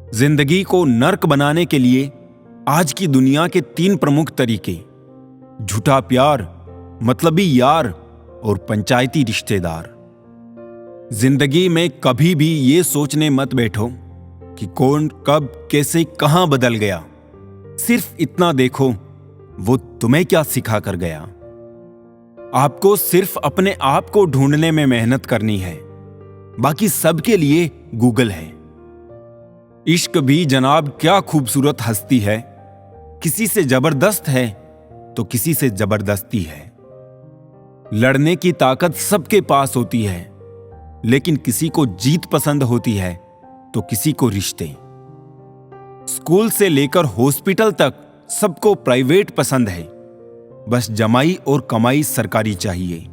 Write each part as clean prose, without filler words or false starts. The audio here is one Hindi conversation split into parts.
जिंदगी को नर्क बनाने के लिए आज की दुनिया के 3 प्रमुख तरीके: झूठा प्यार, मतलबी यार और पंचायती रिश्तेदार। जिंदगी में कभी भी ये सोचने मत बैठो कि कौन कब कैसे कहां बदल गया। सिर्फ इतना देखो वो तुम्हें क्या सिखा कर गया। आपको सिर्फ अपने आप को ढूंढने में मेहनत करनी है, बाकी सबके लिए गूगल है। इश्क भी जनाब क्या खूबसूरत हस्ती है, किसी से जबरदस्त है तो किसी से जबरदस्ती है। लड़ने की ताकत सबके पास होती है, लेकिन किसी को जीत पसंद होती है तो किसी को रिश्ते। स्कूल से लेकर हॉस्पिटल तक सबको प्राइवेट पसंद है, बस जमाई और कमाई सरकारी चाहिए।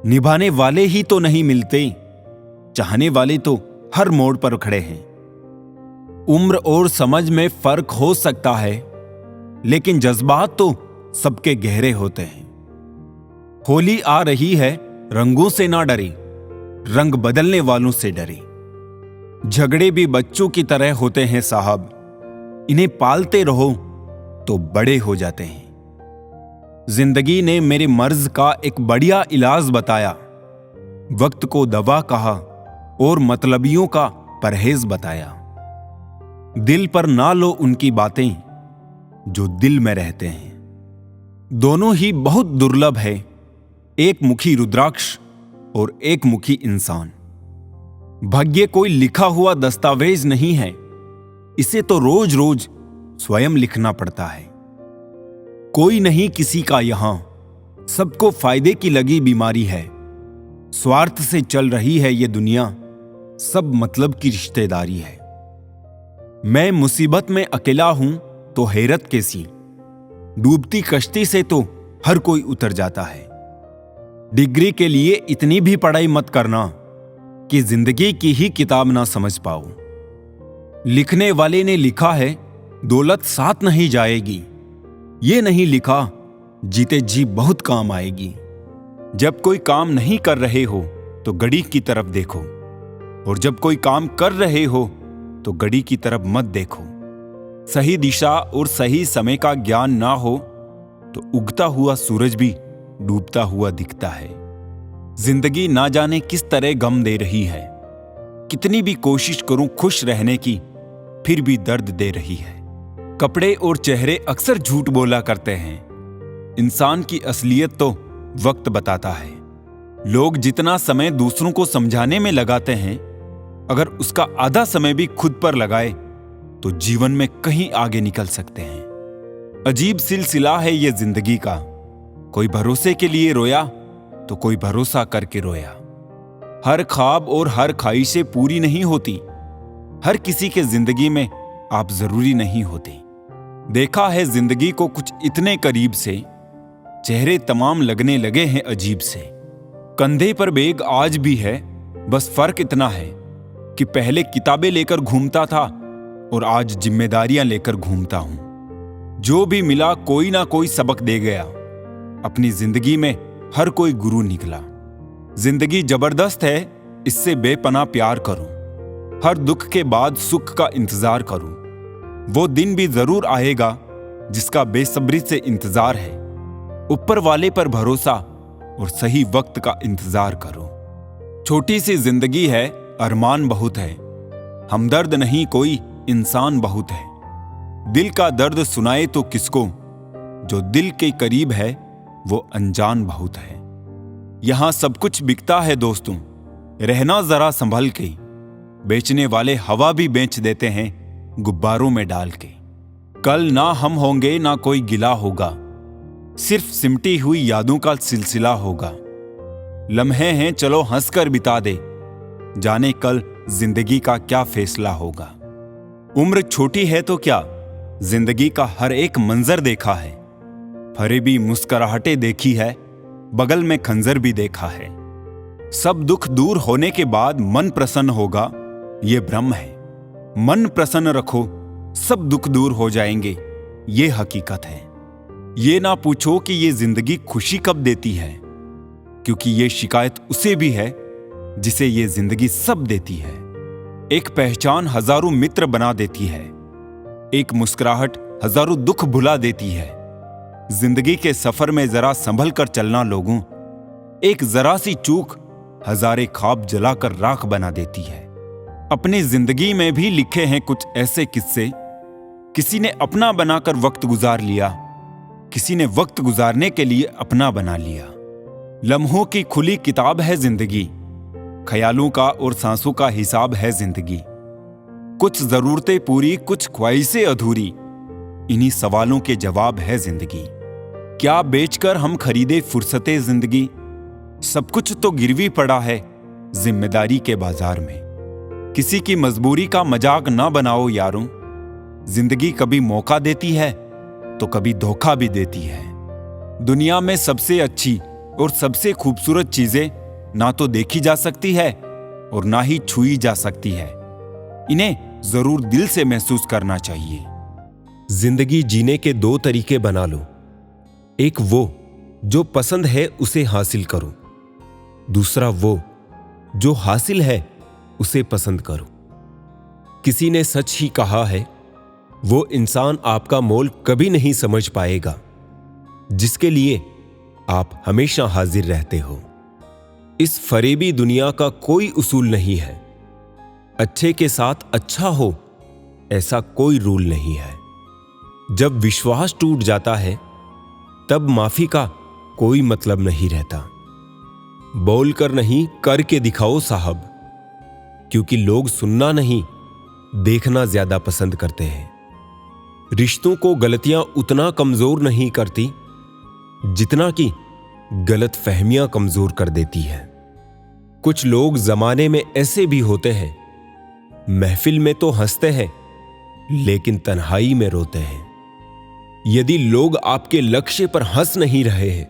निभाने वाले ही तो नहीं मिलते, चाहने वाले तो हर मोड़ पर खड़े हैं। उम्र और समझ में फर्क हो सकता है, लेकिन जज्बात तो सबके गहरे होते हैं। होली आ रही है, रंगों से ना डरे, रंग बदलने वालों से डरे। झगड़े भी बच्चों की तरह होते हैं साहब, इन्हें पालते रहो तो बड़े हो जाते हैं। जिंदगी ने मेरे मर्ज का एक बढ़िया इलाज बताया, वक्त को दवा कहा और मतलबियों का परहेज बताया। दिल पर ना लो उनकी बातें जो दिल में रहते हैं। दोनों ही बहुत दुर्लभ है, एक मुखी रुद्राक्ष और एक मुखी इंसान। भाग्य कोई लिखा हुआ दस्तावेज नहीं है, इसे तो रोज रोज स्वयं लिखना पड़ता है। कोई नहीं किसी का यहां, सबको फायदे की लगी बीमारी है। स्वार्थ से चल रही है ये दुनिया, सब मतलब की रिश्तेदारी है। मैं मुसीबत में अकेला हूं तो हैरत कैसी, डूबती कश्ती से तो हर कोई उतर जाता है। डिग्री के लिए इतनी भी पढ़ाई मत करना कि जिंदगी की ही किताब ना समझ पाओ। लिखने वाले ने लिखा है, दौलत साथ नहीं जाएगी, ये नहीं लिखा जीते जी बहुत काम आएगी। जब कोई काम नहीं कर रहे हो तो घड़ी की तरफ देखो, और जब कोई काम कर रहे हो तो घड़ी की तरफ मत देखो। सही दिशा और सही समय का ज्ञान ना हो तो उगता हुआ सूरज भी डूबता हुआ दिखता है। जिंदगी ना जाने किस तरह गम दे रही है, कितनी भी कोशिश करूं खुश रहने की, फिर भी दर्द दे रही है। कपड़े और चेहरे अक्सर झूठ बोला करते हैं, इंसान की असलियत तो वक्त बताता है। लोग जितना समय दूसरों को समझाने में लगाते हैं, अगर उसका आधा समय भी खुद पर लगाए तो जीवन में कहीं आगे निकल सकते हैं। अजीब सिलसिला है ये जिंदगी का, कोई भरोसे के लिए रोया तो कोई भरोसा करके रोया। हर ख्वाब और हर ख्वाहिशें पूरी नहीं होती, हर किसी के जिंदगी में आप जरूरी नहीं होते। देखा है जिंदगी को कुछ इतने करीब से, चेहरे तमाम लगने लगे हैं अजीब से। कंधे पर बैग आज भी है, बस फर्क इतना है कि पहले किताबें लेकर घूमता था और आज जिम्मेदारियां लेकर घूमता हूं। जो भी मिला कोई ना कोई सबक दे गया, अपनी जिंदगी में हर कोई गुरु निकला। जिंदगी जबरदस्त है, इससे बेपनाह प्यार करो। हर दुख के बाद सुख का इंतजार करो। वो दिन भी जरूर आएगा जिसका बेसब्री से इंतजार है। ऊपर वाले पर भरोसा और सही वक्त का इंतजार करो। छोटी सी जिंदगी है, अरमान बहुत है, हमदर्द नहीं कोई, इंसान बहुत है। दिल का दर्द सुनाए तो किसको, जो दिल के करीब है वो अनजान बहुत है। यहां सब कुछ बिकता है दोस्तों, रहना जरा संभल के। बेचने वाले हवा भी बेच देते हैं गुब्बारों में डाल के। कल ना हम होंगे ना कोई गिला होगा, सिर्फ सिमटी हुई यादों का सिलसिला होगा। लम्हे हैं चलो हंसकर बिता दे, जाने कल जिंदगी का क्या फैसला होगा। उम्र छोटी है तो क्या, जिंदगी का हर एक मंजर देखा है। फरेबी मुस्कुराहटें देखी है, बगल में खंजर भी देखा है। सब दुख दूर होने के बाद मन प्रसन्न होगा, ये भ्रम है। मन प्रसन्न रखो, सब दुख दूर हो जाएंगे, ये हकीकत है। ये ना पूछो कि ये जिंदगी खुशी कब देती है, क्योंकि ये शिकायत उसे भी है जिसे ये जिंदगी सब देती है। एक पहचान हजारों मित्र बना देती है। एक मुस्कुराहट हजारों दुख भुला देती है। जिंदगी के सफर में जरा संभल कर चलना लोगों, एक जरा सी चूक हजारे ख्वाब जलाकर राख बना देती है। अपनी जिंदगी में भी लिखे हैं कुछ ऐसे किस्से, किसी ने अपना बनाकर वक्त गुजार लिया, किसी ने वक्त गुजारने के लिए अपना बना लिया। लम्हों की खुली किताब है जिंदगी, ख्यालों का और सांसों का हिसाब है जिंदगी। कुछ जरूरतें पूरी, कुछ ख्वाहिशें अधूरी, इन्हीं सवालों के जवाब है जिंदगी। क्या बेचकर हम खरीदे फुर्सते जिंदगी, सब कुछ तो गिरवी पड़ा है जिम्मेदारी के बाजार में। किसी की मजबूरी का मजाक ना बनाओ यारों, जिंदगी कभी मौका देती है तो कभी धोखा भी देती है। दुनिया में सबसे अच्छी और सबसे खूबसूरत चीजें ना तो देखी जा सकती है और ना ही छुई जा सकती है, इन्हें जरूर दिल से महसूस करना चाहिए। जिंदगी जीने के दो तरीके बना लो, एक वो जो पसंद है उसे हासिल करो, दूसरा वो जो हासिल है उसे पसंद करो। किसी ने सच ही कहा है, वो इंसान आपका मोल कभी नहीं समझ पाएगा जिसके लिए आप हमेशा हाजिर रहते हो। इस फरेबी दुनिया का कोई उसूल नहीं है, अच्छे के साथ अच्छा हो ऐसा कोई रूल नहीं है। जब विश्वास टूट जाता है तब माफी का कोई मतलब नहीं रहता। बोलकर नहीं करके दिखाओ साहब, क्योंकि लोग सुनना नहीं देखना ज्यादा पसंद करते हैं। रिश्तों को गलतियां उतना कमजोर नहीं करती जितना कि गलत फहमियां कमजोर कर देती है। कुछ लोग जमाने में ऐसे भी होते हैं, महफिल में तो हंसते हैं लेकिन तन्हाई में रोते हैं। यदि लोग आपके लक्ष्य पर हंस नहीं रहे हैं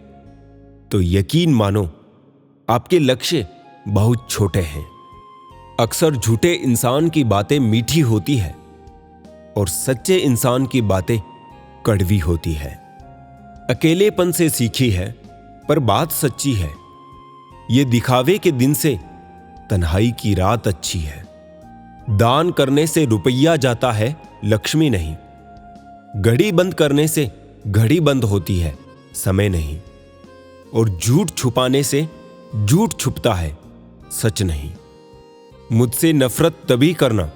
तो यकीन मानो आपके लक्ष्य बहुत छोटे हैं। अक्सर झूठे इंसान की बातें मीठी होती है और सच्चे इंसान की बातें कड़वी होती है। अकेलेपन से सीखी है पर बात सच्ची है, ये दिखावे के दिन से तन्हाई की रात अच्छी है। दान करने से रुपया जाता है, लक्ष्मी नहीं। घड़ी बंद करने से घड़ी बंद होती है, समय नहीं। और झूठ छुपाने से झूठ छुपता है, सच नहीं। मुझसे नफरत तभी करना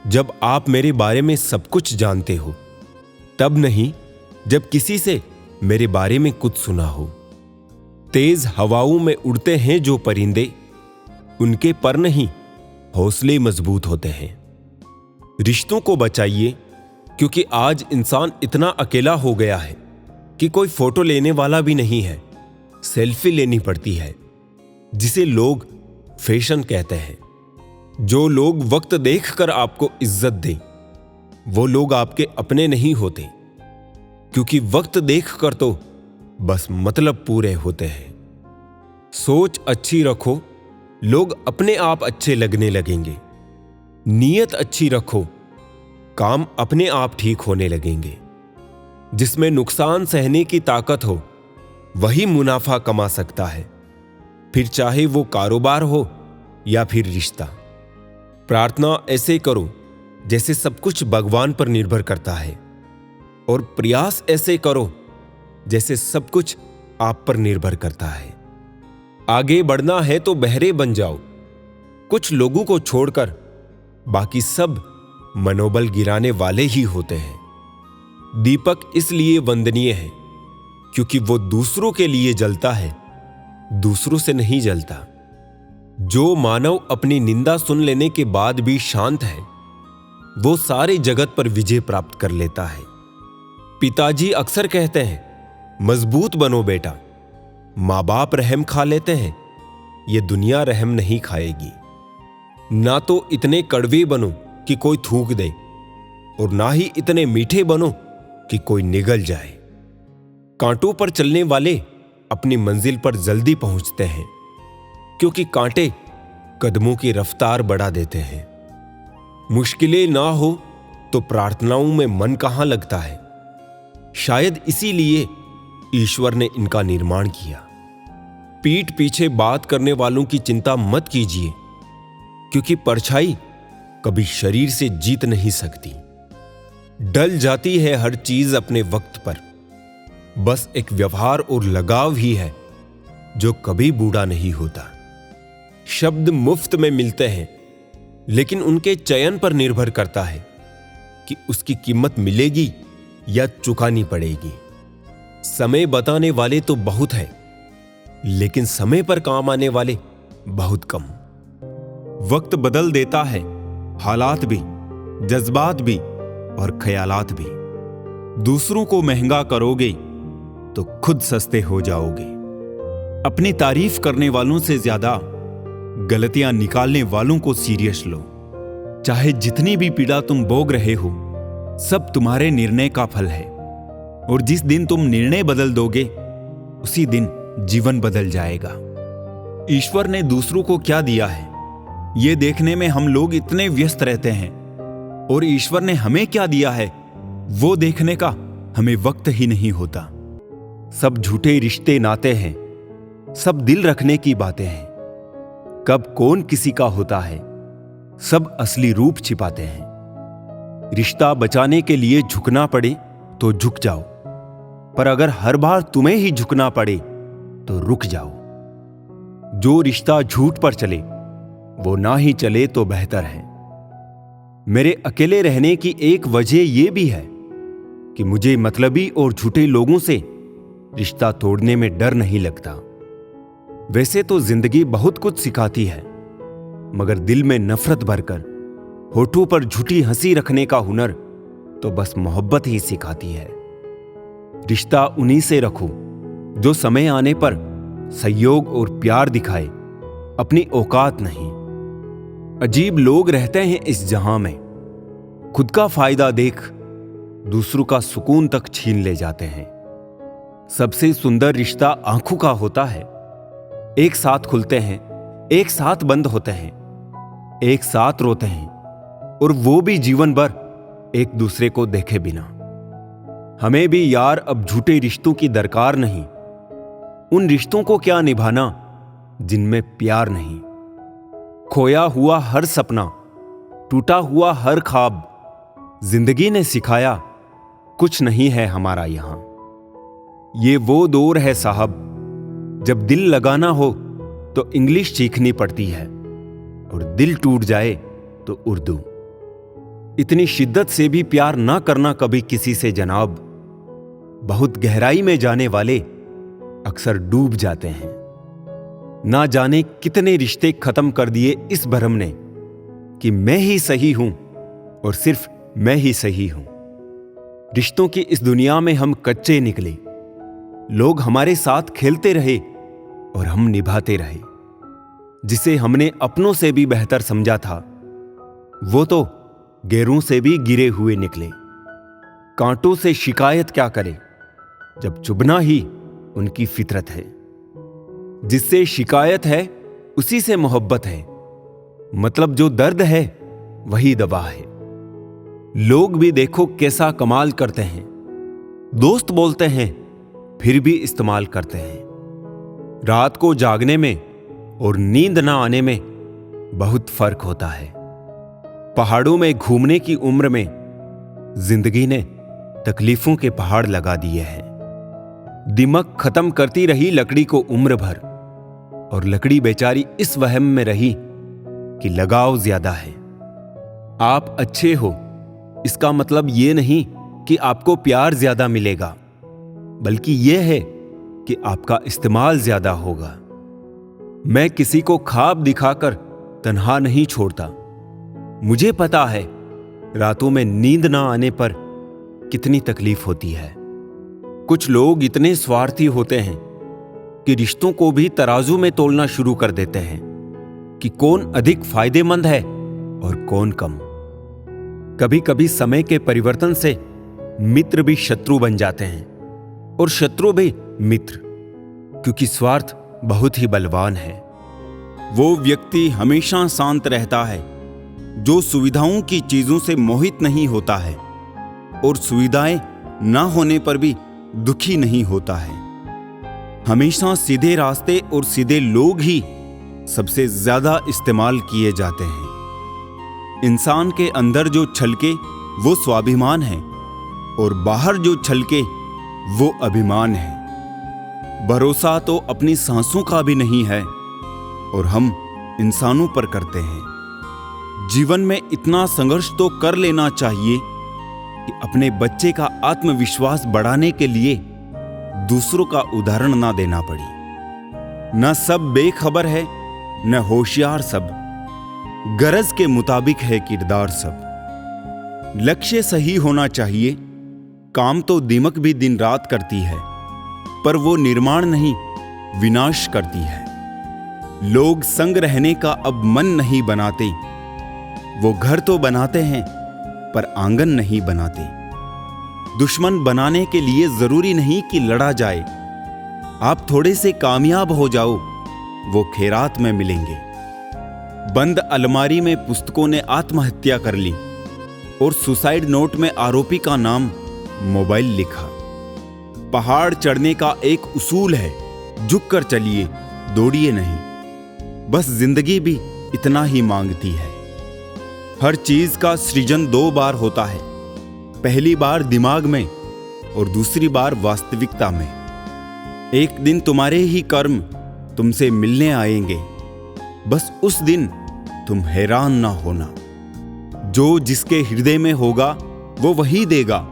जब आप मेरे बारे में सब कुछ जानते हो, तब नहीं जब किसी से मेरे बारे में कुछ सुना हो। तेज हवाओं में उड़ते हैं जो परिंदे, उनके पर नहीं हौसले मजबूत होते हैं। रिश्तों को बचाइए, क्योंकि आज इंसान इतना अकेला हो गया है कि कोई फोटो लेने वाला भी नहीं है। सेल्फी लेनी पड़ती है, जिसे लोग फैशन कहते हैं। जो लोग वक्त देखकर आपको इज्जत दें, वो लोग आपके अपने नहीं होते, क्योंकि वक्त देखकर तो बस मतलब पूरे होते हैं। सोच अच्छी रखो, लोग अपने आप अच्छे लगने लगेंगे। नीयत अच्छी रखो, काम अपने आप ठीक होने लगेंगे। जिसमें नुकसान सहने की ताकत हो वही मुनाफा कमा सकता है, फिर चाहे वो कारोबार हो या फिर रिश्ता। प्रार्थना ऐसे करो जैसे सब कुछ भगवान पर निर्भर करता है, और प्रयास ऐसे करो जैसे सब कुछ आप पर निर्भर करता है। आगे बढ़ना है तो बहरे बन जाओ, कुछ लोगों को छोड़कर बाकी सब मनोबल गिराने वाले ही होते हैं। दीपक इसलिए वंदनीय है क्योंकि वो दूसरों के लिए जलता है, दूसरों से नहीं जलता। जो मानव अपनी निंदा सुन लेने के बाद भी शांत है, वो सारे जगत पर विजय प्राप्त कर लेता है। पिताजी अक्सर कहते हैं, मजबूत बनो बेटा। माँ बाप रहम खा लेते हैं, ये दुनिया रहम नहीं खाएगी। ना तो इतने कड़वे बनो कि कोई थूक दे, और ना ही इतने मीठे बनो कि कोई निगल जाए। कांटों पर चलने वाले अपनी मंजिल पर जल्दी पहुंचते हैं, क्योंकि कांटे कदमों की रफ्तार बढ़ा देते हैं। मुश्किलें ना हो तो प्रार्थनाओं में मन कहां लगता है। शायद इसीलिए ईश्वर ने इनका निर्माण किया। पीठ पीछे बात करने वालों की चिंता मत कीजिए, क्योंकि परछाई कभी शरीर से जीत नहीं सकती। डल जाती है हर चीज अपने वक्त पर। बस एक व्यवहार और लगाव ही है जो कभी बूढ़ा नहीं होता। शब्द मुफ्त में मिलते हैं, लेकिन उनके चयन पर निर्भर करता है कि उसकी कीमत मिलेगी या चुकानी पड़ेगी। समय बताने वाले तो बहुत हैं, लेकिन समय पर काम आने वाले बहुत कम। वक्त बदल देता है हालात भी, जज्बात भी और ख्यालात भी। दूसरों को महंगा करोगे तो खुद सस्ते हो जाओगे। अपनी तारीफ करने वालों से ज्यादा गलतियां निकालने वालों को सीरियस लो। चाहे जितनी भी पीड़ा तुम भोग रहे हो, सब तुम्हारे निर्णय का फल है। और जिस दिन तुम निर्णय बदल दोगे, उसी दिन जीवन बदल जाएगा। ईश्वर ने दूसरों को क्या दिया है, ये देखने में हम लोग इतने व्यस्त रहते हैं, और ईश्वर ने हमें क्या दिया है, वो देखने का हमें वक्त ही नहीं होता। सब झूठे रिश्ते नाते हैं, सब दिल रखने की बातें हैं। कब कौन किसी का होता है, सब असली रूप छिपाते हैं। रिश्ता बचाने के लिए झुकना पड़े तो झुक जाओ, पर अगर हर बार तुम्हें ही झुकना पड़े तो रुक जाओ। जो रिश्ता झूठ पर चले वो ना ही चले तो बेहतर है। मेरे अकेले रहने की एक वजह यह भी है कि मुझे मतलबी और झूठे लोगों से रिश्ता तोड़ने में डर नहीं लगता। वैसे तो जिंदगी बहुत कुछ सिखाती है, मगर दिल में नफरत भरकर होठों पर झूठी हंसी रखने का हुनर तो बस मोहब्बत ही सिखाती है। रिश्ता उन्हीं से रखो जो समय आने पर सहयोग और प्यार दिखाए, अपनी औकात नहीं। अजीब लोग रहते हैं इस जहां में, खुद का फायदा देख दूसरों का सुकून तक छीन ले जाते हैं। सबसे सुंदर रिश्ता आंखों का होता है। एक साथ खुलते हैं, एक साथ बंद होते हैं, एक साथ रोते हैं, और वो भी जीवन भर एक दूसरे को देखे बिना। हमें भी यार अब झूठे रिश्तों की दरकार नहीं। उन रिश्तों को क्या निभाना जिनमें प्यार नहीं। खोया हुआ हर सपना, टूटा हुआ हर ख्वाब, जिंदगी ने सिखाया कुछ नहीं है हमारा यहां। ये वो दौर है साहब, जब दिल लगाना हो तो इंग्लिश सीखनी पड़ती है, और दिल टूट जाए तो उर्दू। इतनी शिद्दत से भी प्यार ना करना कभी किसी से जनाब। बहुत गहराई में जाने वाले अक्सर डूब जाते हैं। ना जाने कितने रिश्ते खत्म कर दिए इस भ्रम ने कि मैं ही सही हूं और सिर्फ मैं ही सही हूं। रिश्तों की इस दुनिया में हम कच्चे निकले। लोग हमारे साथ खेलते रहे और हम निभाते रहे। जिसे हमने अपनों से भी बेहतर समझा था, वो तो गैरों से भी गिरे हुए निकले। कांटों से शिकायत क्या करे, जब चुभना ही उनकी फितरत है। जिससे शिकायत है उसी से मोहब्बत है। मतलब जो दर्द है वही दवा है। लोग भी देखो कैसा कमाल करते हैं। दोस्त बोलते हैं फिर भी इस्तेमाल करते हैं। रात को जागने में और नींद ना आने में बहुत फर्क होता है। पहाड़ों में घूमने की उम्र में जिंदगी ने तकलीफों के पहाड़ लगा दिए हैं। दिमक खत्म करती रही लकड़ी को उम्र भर, और लकड़ी बेचारी इस वहम में रही कि लगाव ज्यादा है। आप अच्छे हो इसका मतलब यह नहीं कि आपको प्यार ज्यादा मिलेगा, बल्कि यह है कि आपका इस्तेमाल ज्यादा होगा। मैं किसी को ख्वाब दिखाकर तन्हा नहीं छोड़ता। मुझे पता है रातों में नींद ना आने पर कितनी तकलीफ होती है। कुछ लोग इतने स्वार्थी होते हैं कि रिश्तों को भी तराजू में तोलना शुरू कर देते हैं कि कौन अधिक फायदेमंद है और कौन कम। कभी कभी समय के परिवर्तन से मित्र भी शत्रु बन जाते हैं, और शत्रु भी मित्र, क्योंकि स्वार्थ बहुत ही बलवान है। वो व्यक्ति हमेशा शांत रहता है जो सुविधाओं की चीजों से मोहित नहीं होता है, और सुविधाएं ना होने पर भी दुखी नहीं होता है। हमेशा सीधे रास्ते और सीधे लोग ही सबसे ज्यादा इस्तेमाल किए जाते हैं। इंसान के अंदर जो छलके वो स्वाभिमान है और बाहर जो छलके वो अभिमान है। भरोसा तो अपनी सांसों का भी नहीं है और हम इंसानों पर करते हैं। जीवन में इतना संघर्ष तो कर लेना चाहिए कि अपने बच्चे का आत्मविश्वास बढ़ाने के लिए दूसरों का उदाहरण ना देना पड़े। न सब बेखबर है न होशियार सब, गरज के मुताबिक है किरदार सब। लक्ष्य सही होना चाहिए, काम तो दीमक भी दिन रात करती है, पर वो निर्माण नहीं विनाश करती है। लोग संग रहने का अब मन नहीं बनाते, वो घर तो बनाते हैं पर आंगन नहीं बनाते। दुश्मन बनाने के लिए जरूरी नहीं कि लड़ा जाए, आप थोड़े से कामयाब हो जाओ, वो खैरात में मिलेंगे। बंद अलमारी में पुस्तकों ने आत्महत्या कर ली और सुसाइड नोट में आरोपी का नाम मोबाइल लिखा। पहाड़ चढ़ने का एक उसूल है, झुककर चलिए, दौड़िए नहीं। बस जिंदगी भी इतना ही मांगती है। हर चीज का सृजन 2 बार होता है, पहली बार दिमाग में और दूसरी बार वास्तविकता में। एक दिन तुम्हारे ही कर्म तुमसे मिलने आएंगे, बस उस दिन तुम हैरान ना होना। जो जिसके हृदय में होगा वो वही देगा,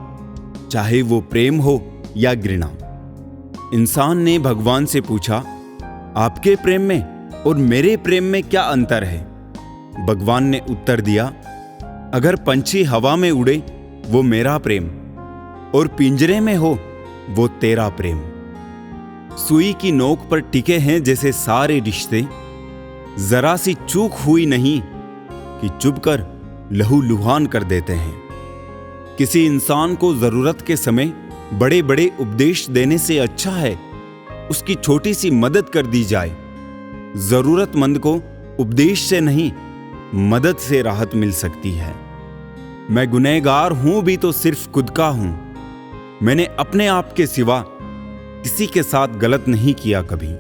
चाहे वो प्रेम हो या घृणा। इंसान ने भगवान से पूछा, आपके प्रेम में और मेरे प्रेम में क्या अंतर है? भगवान ने उत्तर दिया, अगर पंछी हवा में उड़े वो मेरा प्रेम और पिंजरे में हो वो तेरा प्रेम। सुई की नोक पर टिके हैं जैसे सारे रिश्ते, जरा सी चूक हुई नहीं कि चुभकर लहू लुहान कर देते हैं। किसी इंसान को जरूरत के समय बड़े बड़े उपदेश देने से अच्छा है उसकी छोटी सी मदद कर दी जाए। जरूरतमंद को उपदेश से नहीं मदद से राहत मिल सकती है। मैं गुनहगार हूं भी तो सिर्फ खुद का हूं, मैंने अपने आप के सिवा किसी के साथ गलत नहीं किया कभी।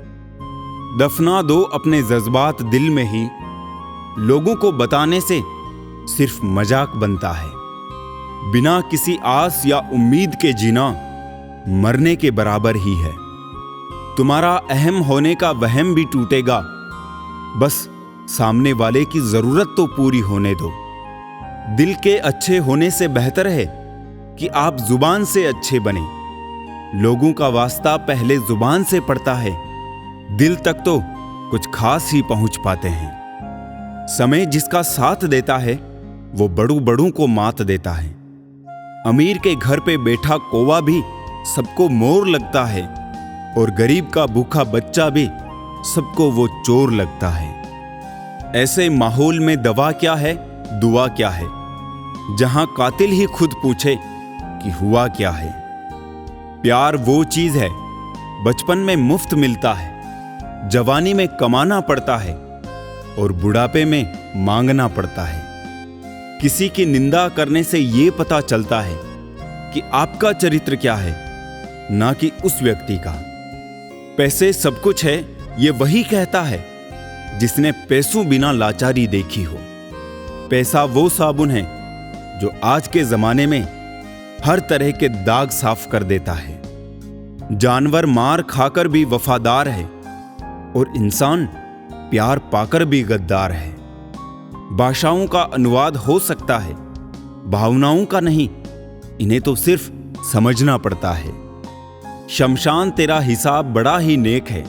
दफना दो अपने जज्बात दिल में ही, लोगों को बताने से सिर्फ मजाक बनता है। बिना किसी आस या उम्मीद के जीना मरने के बराबर ही है। तुम्हारा अहम होने का वहम भी टूटेगा, बस सामने वाले की जरूरत तो पूरी होने दो। दिल के अच्छे होने से बेहतर है कि आप जुबान से अच्छे बने। लोगों का वास्ता पहले जुबान से पड़ता है, दिल तक तो कुछ खास ही पहुंच पाते हैं। समय जिसका साथ देता है वो बड़ू बड़ू को मात देता है। अमीर के घर पे बैठा कौवा भी सबको मोर लगता है और गरीब का भूखा बच्चा भी सबको वो चोर लगता है। ऐसे माहौल में दवा क्या है, दुआ क्या है, जहां कातिल ही खुद पूछे कि हुआ क्या है। प्यार वो चीज है बचपन में मुफ्त मिलता है, जवानी में कमाना पड़ता है और बुढ़ापे में मांगना पड़ता है। किसी की निंदा करने से ये पता चलता है कि आपका चरित्र क्या है, ना कि उस व्यक्ति का। पैसे सब कुछ है ये वही कहता है जिसने पैसों बिना लाचारी देखी हो। पैसा वो साबुन है जो आज के जमाने में हर तरह के दाग साफ कर देता है। जानवर मार खाकर भी वफादार है और इंसान प्यार पाकर भी गद्दार है। भाषाओं का अनुवाद हो सकता है, भावनाओं का नहीं, इन्हें तो सिर्फ समझना पड़ता है। शमशान तेरा हिसाब बड़ा ही नेक है,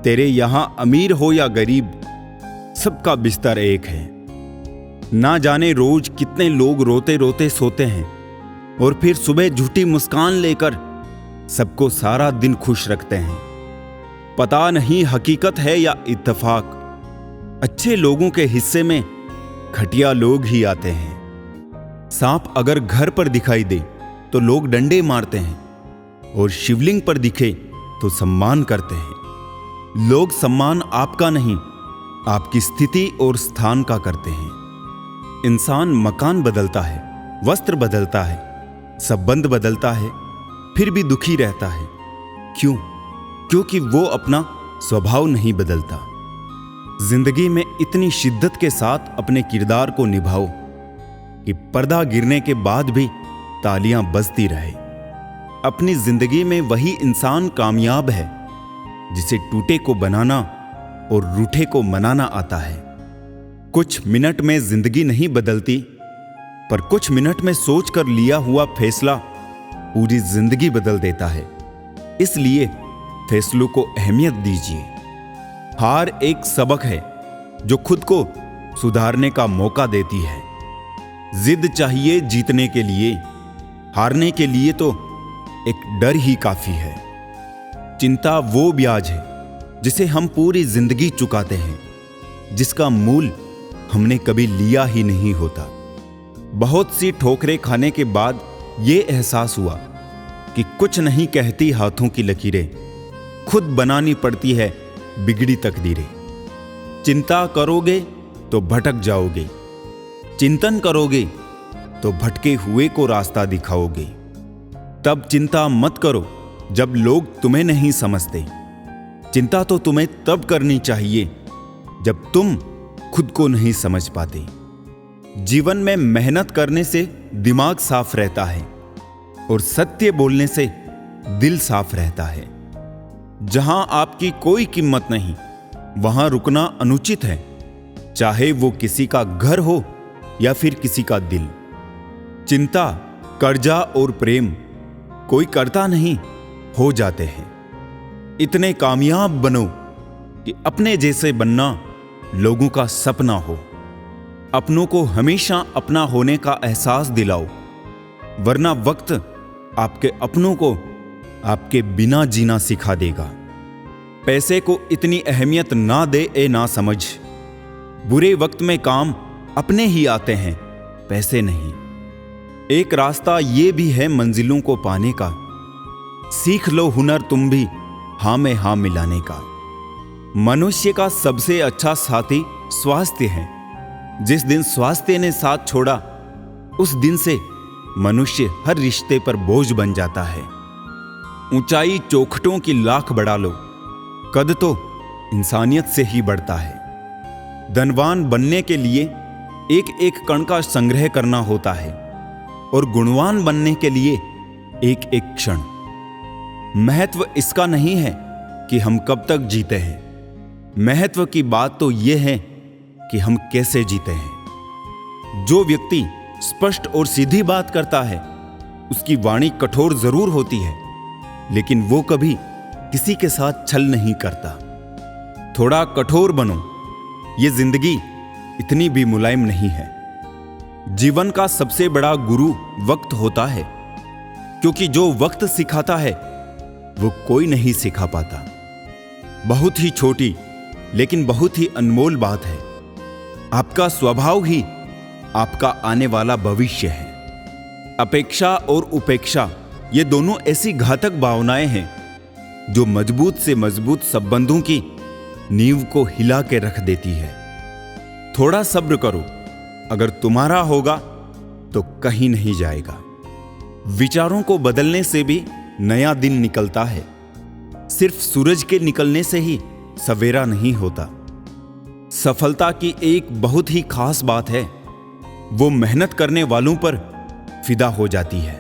तेरे यहां अमीर हो या गरीब सबका बिस्तर एक है। ना जाने रोज कितने लोग रोते रोते सोते हैं और फिर सुबह झूठी मुस्कान लेकर सबको सारा दिन खुश रखते हैं। पता नहीं हकीकत है या इत्तेफाक, अच्छे लोगों के हिस्से में घटिया लोग ही आते हैं। सांप अगर घर पर दिखाई दे तो लोग डंडे मारते हैं और शिवलिंग पर दिखे तो सम्मान करते हैं। लोग सम्मान आपका नहीं, आपकी स्थिति और स्थान का करते हैं। इंसान मकान बदलता है, वस्त्र बदलता है, संबंध बदलता है, फिर भी दुखी रहता है। क्यों? क्योंकि वो अपना स्वभाव नहीं बदलता। जिंदगी में इतनी शिद्दत के साथ अपने किरदार को निभाओ कि पर्दा गिरने के बाद भी तालियां बजती रहे। अपनी जिंदगी में वही इंसान कामयाब है जिसे टूटे को बनाना और रूठे को मनाना आता है। कुछ मिनट में जिंदगी नहीं बदलती, पर कुछ मिनट में सोचकर लिया हुआ फैसला पूरी जिंदगी बदल देता है। इसलिए फैसलों को अहमियत दीजिए। हार एक सबक है जो खुद को सुधारने का मौका देती है। जिद चाहिए जीतने के लिए, हारने के लिए तो एक डर ही काफी है। चिंता वो ब्याज है जिसे हम पूरी जिंदगी चुकाते हैं, जिसका मूल हमने कभी लिया ही नहीं होता। बहुत सी ठोकरें खाने के बाद ये एहसास हुआ कि कुछ नहीं कहती हाथों की लकीरें, खुद बनानी पड़ती है बिगड़ी तकदीरें। चिंता करोगे तो भटक जाओगे, चिंतन करोगे तो भटके हुए को रास्ता दिखाओगे। तब चिंता मत करो जब लोग तुम्हें नहीं समझते। चिंता तो तुम्हें तब करनी चाहिए जब तुम खुद को नहीं समझ पाते। जीवन में मेहनत करने से दिमाग साफ रहता है और सत्य बोलने से दिल साफ रहता है। जहां आपकी कोई कीमत नहीं, वहां रुकना अनुचित है, चाहे वो किसी का घर हो या फिर किसी का दिल। चिंता, कर्जा और प्रेम कोई करता नहीं, हो जाते हैं। इतने कामयाब बनो कि अपने जैसे बनना लोगों का सपना हो। अपनों को हमेशा अपना होने का एहसास दिलाओ, वरना वक्त आपके अपनों को आपके बिना जीना सिखा देगा। पैसे को इतनी अहमियत ना दे ए ना समझ। बुरे वक्त में काम अपने ही आते हैं, पैसे नहीं। एक रास्ता ये भी है मंजिलों को पाने का, सीख लो हुनर तुम भी हां में हां मिलाने का। मनुष्य का सबसे अच्छा साथी स्वास्थ्य है। जिस दिन स्वास्थ्य ने साथ छोड़ा, उस दिन से मनुष्य हर रिश्ते पर बोझ बन जाता है। ऊंचाई चौखटों की लाख बढ़ा लो, कद तो इंसानियत से ही बढ़ता है। धनवान बनने के लिए एक एक कण का संग्रह करना होता है और गुणवान बनने के लिए एक एक क्षण। महत्व इसका नहीं है कि हम कब तक जीते हैं, महत्व की बात तो यह है कि हम कैसे जीते हैं। जो व्यक्ति स्पष्ट और सीधी बात करता है, उसकी वाणी कठोर जरूर होती है, लेकिन वो कभी किसी के साथ छल नहीं करता। थोड़ा कठोर बनो, ये जिंदगी इतनी भी मुलायम नहीं है। जीवन का सबसे बड़ा गुरु वक्त होता है, क्योंकि जो वक्त सिखाता है वो कोई नहीं सिखा पाता। बहुत ही छोटी लेकिन बहुत ही अनमोल बात है, आपका स्वभाव ही आपका आने वाला भविष्य है। अपेक्षा और उपेक्षा ये दोनों ऐसी घातक भावनाएं हैं जो मजबूत से मजबूत संबंधों की नींव को हिला के रख देती है। थोड़ा सब्र करो, अगर तुम्हारा होगा तो कहीं नहीं जाएगा। विचारों को बदलने से भी नया दिन निकलता है। सिर्फ सूरज के निकलने से ही सवेरा नहीं होता। सफलता की एक बहुत ही खास बात है, वो मेहनत करने वालों पर फिदा हो जाती है।